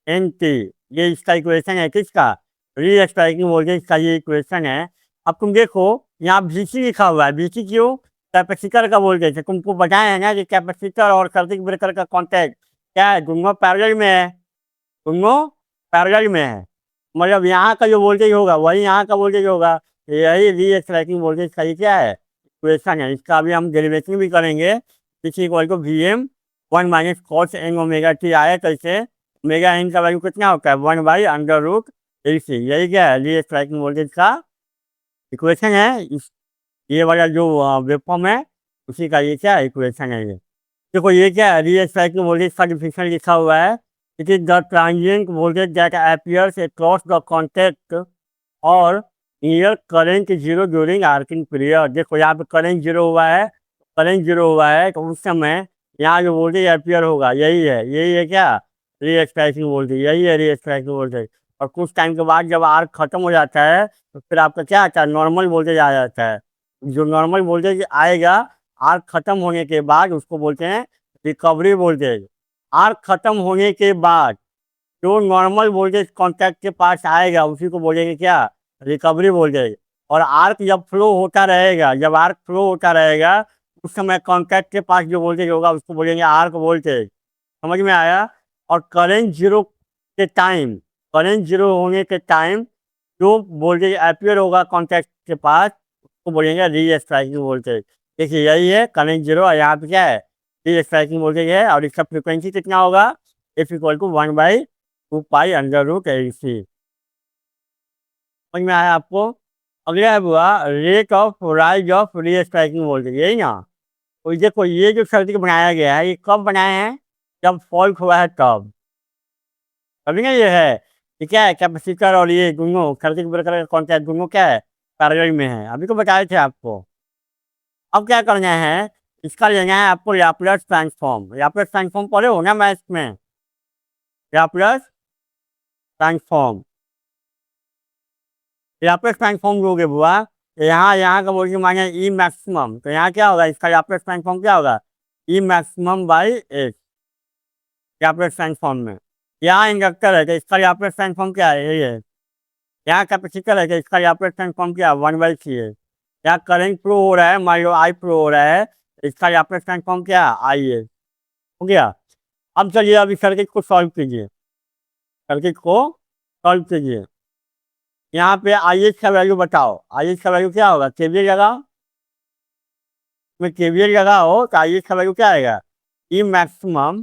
N T. ये इसका इक्वेशन है किसका, री स्ट्राइकिंग वोल्टेज का ये इक्वेशन है। अब तुम देखो यहाँ VC लिखा हुआ है, VC क्यों, कैपेसिटर का वोल्टेज है। तुमको बताया है ना कि कैपेसिटर और सर्किट ब्रेकर का कॉन्टैक्ट क्या है, दोनों पैरेलल में है, दोनों पैरेलल में है। मतलब यहाँ का जो वोल्टेज होगा वही यहाँ का वोल्टेज होगा। यही री स्ट्राइकिंग वोल्टेज का ही क्या है, इक्वेशन है। इसका अभी हम डेरिवेशन भी करेंगे। VC equal to VM 1 - cos n omega T आया, कैसे ओमेगा एन का वैल्यू कितना होता है 1/√LC। यही क्या है, री स्ट्राइकिंग वोल्टेज का इक्वेशन है। ये वाला जो वेवफॉर्म है उसी का ये क्या है, इक्वेशन है। ये देखो ये क्या है, री स्ट्राइकिंग वोल्टेज का डिफिनेशन लिखा हुआ है। It is the transient voltage that appears across the contact और near current zero during arcing period. देखो यहाँ पे करंट जीरो हुआ है, तो उस समय यहाँ जो वोल्टेज अपीयर होगा यही है क्या, री स्ट्राइकिंग वोल्टेज, यही है री स्ट्राइकिंग वोल्टेज। और कुछ टाइम के बाद जब आर्क खत्म हो जाता है तो फिर आपका क्या आता है, नॉर्मल वोल्टेज आ जाता है। जो नॉर्मल वोल्टेज आएगा आर्क खत्म होने के बाद उसको बोलते हैं रिकवरी वोल्टेज। आर्क खत्म होने के बाद जो नॉर्मल वोल्टेज कॉन्टैक्ट के पास आएगा उसी को बोलेंगे क्या, रिकवरी वोल्टेज। और आर्क जब फ्लो होता रहेगा, जब आर्क फ्लो होता रहेगा उस समय कॉन्टैक्ट के पास जो वोल्टेज होगा उसको बोलेंगे आर्क वोल्टेज। समझ में आया। और करंट जीरो होने के टाइम जो वोल्टेज अपीयर होगा कॉन्टैक्ट के पास उसको बोलेंगे री स्ट्राइकिंग वोल्टेज। देखिए यही है करंट जीरो और यहाँ पे क्या है री स्ट्राइकिंग वोल्टेज है और इसका फ्रिक्वेंसी कितना होगा F equal to 1/2 pi under root L C. समझ में आया आपको। अगला है हुआ rate of rise of restriking voltage, यही ना। तो देखो ये जो सर्किट बनाया गया है ये कब बनाए हैं, जब फॉल्ट हुआ है तब। अभी ना ये है कि क्या है कैपेसिटर और ये दोनों सर्किट ब्रेकर का कॉन्टैक्ट दोनों क्या है पैरेलल में है, अभी तो बताए थे आपको। अब क्या करना है, इसका लेना है आपको लैप्लास ट्रांसफॉर्म। लैप्लास ट्रांसफॉर्म पढ़े हो ना मैथ्स में, लैप्लास ट्रांसफॉर्म। लैप्लास ट्रांसफॉर्म लोगे बुआ, यहाँ का वोल्टेज मांगे ई मैक्सिमम, तो यहाँ क्या होगा इसका लैप्लास ट्रांसफॉर्म क्या होगा ई maximum by H Laplace transform में। यहाँ इंडक्टर है तो इसका लैप्लास ट्रांसफॉर्म क्या है ये है। यहाँ कैपेसिटर है तो इसका लैप्लास ट्रांसफॉर्म क्या है 1/c है। यहाँ करंट फ्लो हो रहा है, मान लो आई फ्लो हो रहा है, इसका लैप्लास ट्रांसफॉर्म क्या है आई है। हो गया। अब चलिए अभी सर्किट को सॉल्व कीजिए, सर्किट को सॉल्व कीजिए। यहाँ पे आई एच का वैल्यू बताओ, आई एच का वैल्यू क्या होगा केवीएल लगाओ, में केवीएल लगाओ तो आई एच का वैल्यू क्या आएगा ई maximum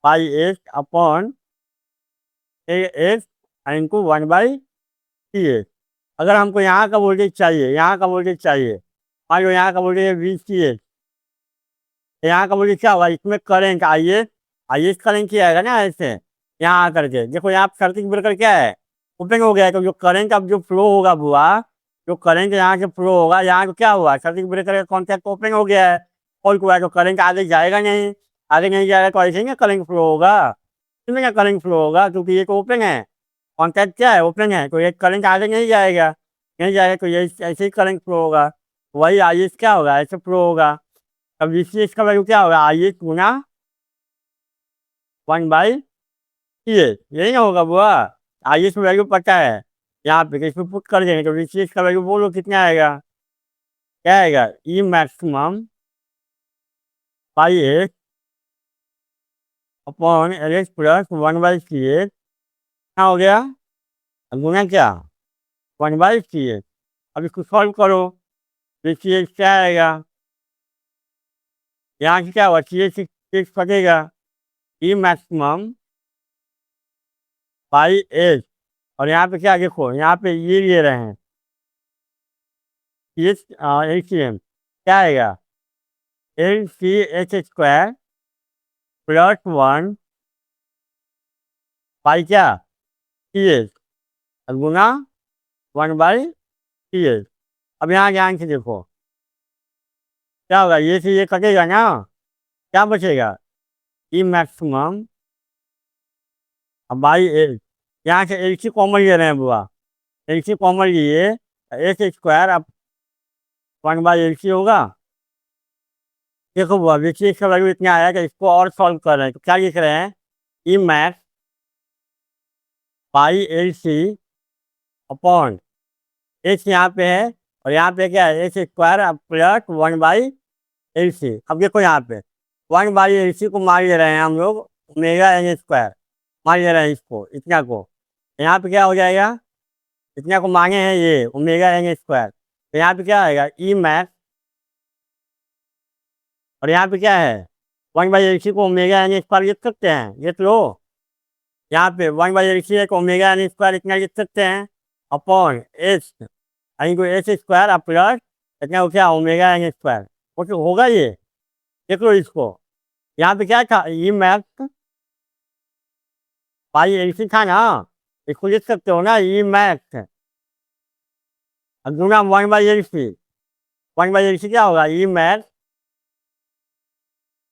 by H upon H into 1/c। अगर हमको यहाँ का वोल्टेज चाहिए, यहाँ का वोल्टेज चाहिए, मान लो यहाँ का वोल्टेज है VCH, यहाँ का वोल्टेज क्या होगा इसमें करेंट आई एस करंट ही आएगा ना ऐसे। यहाँ आकर के देखो यहाँ सर्किट ब्रेकर क्या है ओपन हो गया है, तो जो करंट अब जो फ्लो होगा बुआ, जो करंट यहाँ से फ्लो होगा, यहाँ को क्या हुआ सर्किट ब्रेकर का कॉन्टैक्ट ओपन हो गया है, फॉल्ट हुआ है, तो करंट आगे जाएगा नहीं, आगे नहीं जाएगा तो ऐसे ही ना करंट फ्लो होगा, इसमें क्या करंट फ्लो होगा क्योंकि ये तो ओपन है, कॉन्टैक्ट क्या है ओपन है, तो ये करंट आगे नहीं जाएगा, नहीं जाएगा तो ये ऐसे ही करंट फ्लो होगा। वही आई एस क्या होगा ऐसे फ्लो होगा। अब VCH का वैल्यू क्या होगा आई एच गुना 1/c, यही ना होगा बुआ। आई एच वैल्यू पता है यहाँ पे, इसमें पुट कर देंगे तो VCH का वैल्यू बोलो कितना आएगा, क्या आएगा ई maximum by H upon L H plus 1/c। क्या हो गया गुना क्या 1/c। अब इसको सॉल्व करो, VCH क्या आएगा, यहाँ से क्या होगा CH कटेगा ई मैक्सिमम बाई एच, और यहाँ पे क्या देखो यहाँ पे ये ले रहे हैं LCM क्या आएगा LCH² प्लस 1 बाई क्या CH गुना 1/CH। अब यहाँ ध्यान से देखो क्या होगा, ये से ये कटेगा ना, क्या बचेगा ई मैक्सिमम बाई एच, यहाँ से LC कॉमन ले रहे हैं बुआ, LC कॉमन लिए H² अब 1/LC होगा। देखो बुआ VCH का वैल्यू इतना आया कि इसको और सॉल्व कर रहे हैं तो क्या लिख रहे हैं E max by LC upon H यहाँ पे है और यहाँ पे क्या है H² प्लस 1/LC। अब देखो यहाँ पे 1/LC को मान ले रहे हैं हम लोग ω/N², मान ले रहे हैं इसको इतना को, यहाँ पे क्या हो जाएगा इतना को मांगे हैं ये ω/N², तो यहाँ पे क्या आएगा ई मैक्स, और यहाँ पे क्या है 1/LC को ω/N² लिख सकते हैं, ये तो यहाँ पे 1/LC को ω/N² इतना लिख सकते हैं अपॉन एच को H² प्लस इतना हो क्या ω/N², वो तो होगा ये। देख लो इसको, यहाँ पे क्या था ई मैक्स बाई LC था ना, इसको लिख सकते हो ना ई मैक्स गुना 1/LC, 1/LC क्या होगा ई मैक्स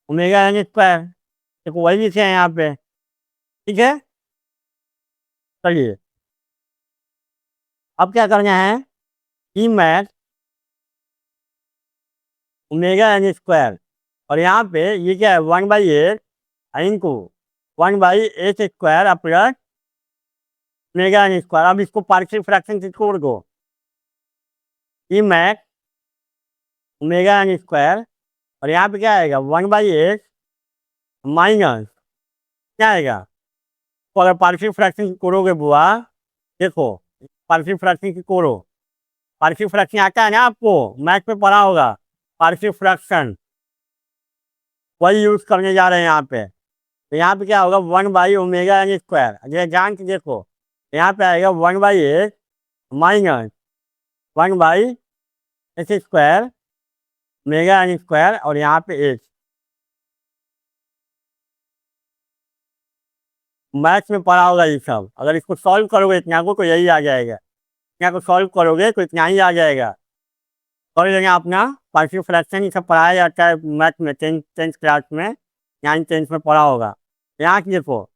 ω/N², देखो वही लिखे हैं यहाँ पे, ठीक है। चलिए अब क्या करना है ई मैक्स ω/N² और यहाँ पे ये क्या है 1/8 इंटू 1/H² प्लस ω/N²। अब इसको पार्शियल फ्रैक्शन से छोड़ दो, ई मैक्स ω/N² और यहाँ पे क्या आएगा 1/8 माइनस क्या आएगा, तो अगर पार्शियल फ्रैक्शन करोगे बुआ देखो पार्शियल फ्रैक्शन की करो, पार्शियल फ्रैक्शन आता है ना आपको, मैथ में पढ़ा होगा पार्शियल फ्रैक्शन, वही यूज करने जा रहे हैं यहाँ पे। तो यहाँ पे क्या होगा 1/ओमेगा n² अगर जान के देखो, यहाँ पे आएगा 1/8 माइनस 1/x² ओमेगा n² और यहाँ पे एच। मैथ्स में पढ़ा होगा ये सब, अगर इसको सॉल्व करोगे इतना को तो यही आ जाएगा, इतना को सॉल्व करोगे तो इतना ही आ जाएगा। कर लेंगे अपना पार्शियल फ्रैक्शन, ये सब पढ़ाया जाता है मैथ में, टेंथ क्लास में, 9th 10th में पढ़ा होगा। यहाँ की देखो,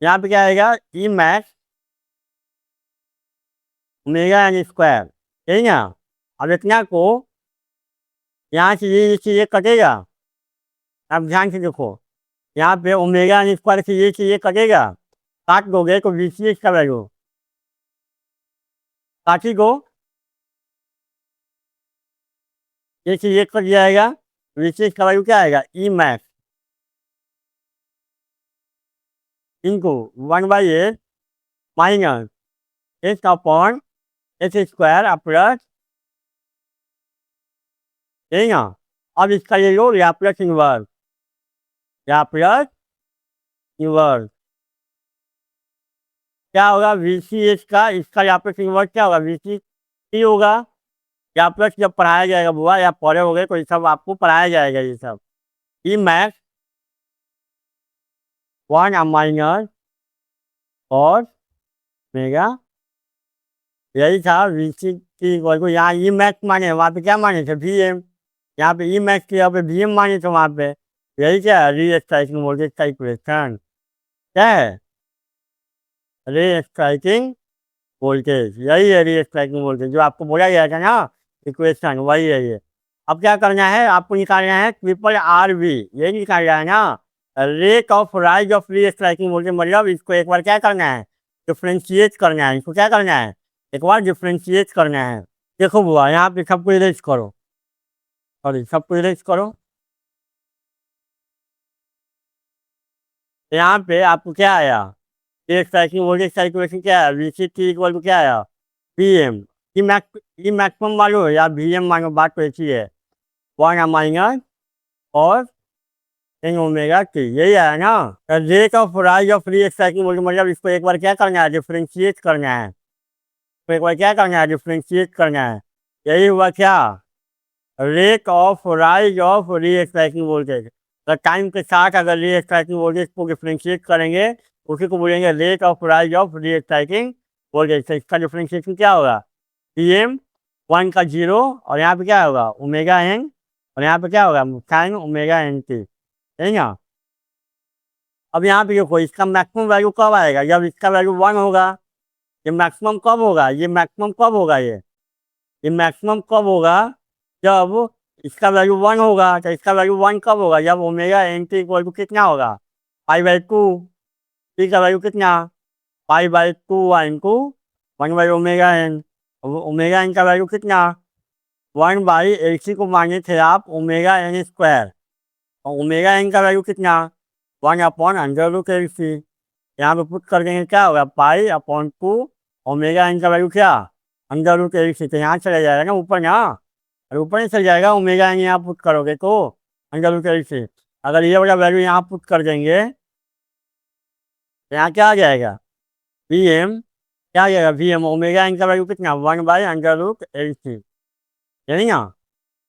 यहाँ पे क्या आएगा ई मैक्स ओमेगा n², यही ना। अब इतना को यहाँ से ये कटेगा, अब ध्यान से देखो, यहाँ पे ओमेगा n² से ये कटेगा, काट दोगे तो VCS का वैल्यू काटी को ये कट जाएगा, VCS का वैल्यू क्या आएगा ई मैक्स इनको 1/8 माइनस x/x² प्लस, यही ना। अब इसका ये लो लाप्लास इनवर्स, लाप्लास इनवर्स क्या होगा VCS का, इसका लाप्लास इनवर्स क्या होगा VCT होगा। लाप्लास जब पढ़ाया जाएगा बुआ, या पढ़े हो गए तो ये सब आपको पढ़ाया जाएगा ये सब। ई मैक्स 1 माइनस और मेगा, यही था VCT को। यहाँ ई मैक्स माने, वहाँ पे क्या माने थे VM, यहाँ पे ई मैक्स के यहाँ पे VM माने थे वहाँ पे। यही क्या है री स्ट्राइकिंग वोल्टेज का इक्वेशन, क्या है री स्ट्राइकिंग वोल्टेज, यही है री स्ट्राइकिंग वोल्टेज जो आपको बोला गया था ना इक्वेशन, वही है ये। अब क्या करना है आपको, निकालना है RRV, यही निकालना है ना, rate of rise of restriking voltage. मतलब इसको एक बार क्या करना है डिफ्रेंशिएट करना है, इसको क्या करना है एक बार डिफ्रेंशिएट करना है। देखो बुआ यहाँ पे सबको इरेज करो, सॉरी सबको इरेज करो। यहाँ पे आपको क्या आया एक स्ट्राइकिंग वोल्टेज का इक्वेशन क्या है VCT इक्वल टू क्या आया PM। ई मैक्सिमम मानो या VM मानो, बात तो ऐसी है 1 माइनस और n ओमेगा t, यही आया ना। Rate of rise of restriking voltage, मतलब इसको एक बार क्या करना है डिफ्रेंशिएट करना है, तो एक बार क्या करना है डिफ्रेंशिएट करना है। यही हुआ क्या rate of rise of restriking voltage. तो टाइम के साथ अगर री स्ट्राइकिंग वोल्टेज को डिफ्रेंशिएट करेंगे उसी को बोलेंगे rate of rise of restriking voltage. तो इसका डिफ्रेंशिएशन क्या होगा PM 1 का 0 और यहाँ पे क्या होगा ओमेगा n और यहाँ पे क्या होगा sin ओमेगा NT, है ना। अब यहाँ पे देखो इसका मैक्सिमम वैल्यू कब आएगा, जब इसका वैल्यू 1 होगा। ये मैक्सिमम कब होगा, ये मैक्सिमम कब होगा, ये मैक्सिमम कब होगा जब इसका वैल्यू 1 होगा। तो इसका वैल्यू 1 कब होगा जब ओमेगा NT इक्वल टू कितना होगा π/2, टी का वैल्यू कितना π/2 इंटू 1/ओमेगा n, ओमेगा n का वैल्यू कितना 1/LC को माने थे आप ओमेगा n², और ओमेगा n का वैल्यू कितना 1/√LC। यहाँ पे पुट कर देंगे क्या होगा π/2 ओमेगा n का वैल्यू क्या √LC। तो यहाँ चला जाएगा ना ऊपर ना, और ऊपर ही चल जाएगा ओमेगा n, यहाँ पुट करोगे तो √LC। अगर ये वाला वैल्यू यहाँ पुट कर देंगे तो यहाँ क्या आ जाएगा VM, क्या आ जाएगा VM ओमेगा n का वैल्यू कितना 1/√LC, यानी ना।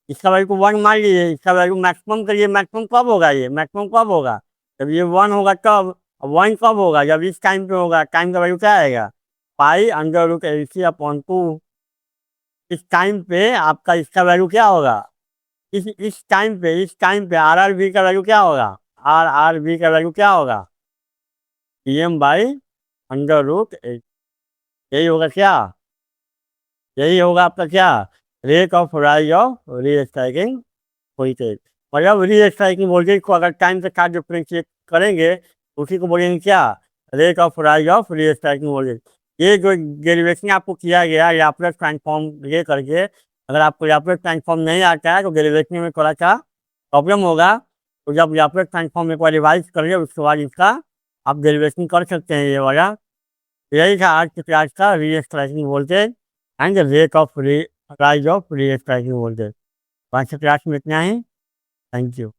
इसका वैल्यू को 1 मान लीजिए, इसका वैल्यू मैक्सिमम करिए, मैक्सिमम कब होगा, ये मैक्सिमम कब होगा जब ये 1 होगा तब। 1 कब होगा जब इस टाइम पे होगा, टाइम का वैल्यू क्या आएगा π√LC/2। इस टाइम पे आपका इसका वैल्यू क्या होगा, इस टाइम पे RRV का वैल्यू क्या होगा, RRV का वैल्यू क्या होगा PM/√8, यही होगा क्या, यही होगा आपका क्या rate of rise of restriking voltage. मतलब री स्ट्राइकिंग वोल्टेज को अगर टाइम के साथ डिफ्रेंशिएट करेंगे उसी को बोलेंगे क्या rate of rise of restriking voltage. ये जो डेरिवेशन आपको किया गया लाप्लास ट्रांसफॉर्म ये करके, अगर आपको लाप्लास ट्रांसफॉर्म नहीं आता है तो डेरिवेशन में थोड़ा सा प्रॉब्लम होगा। तो जब लाप्लास ट्रांसफॉर्म एक बार रिवाइज करेंगे उसके बाद इसका आप डेरिवेशन कर सकते हैं ये वाला। यही था आज की क्लास का restriking voltage and rate of rise of restriking voltage. आज की क्लास में इतना ही। Thank you.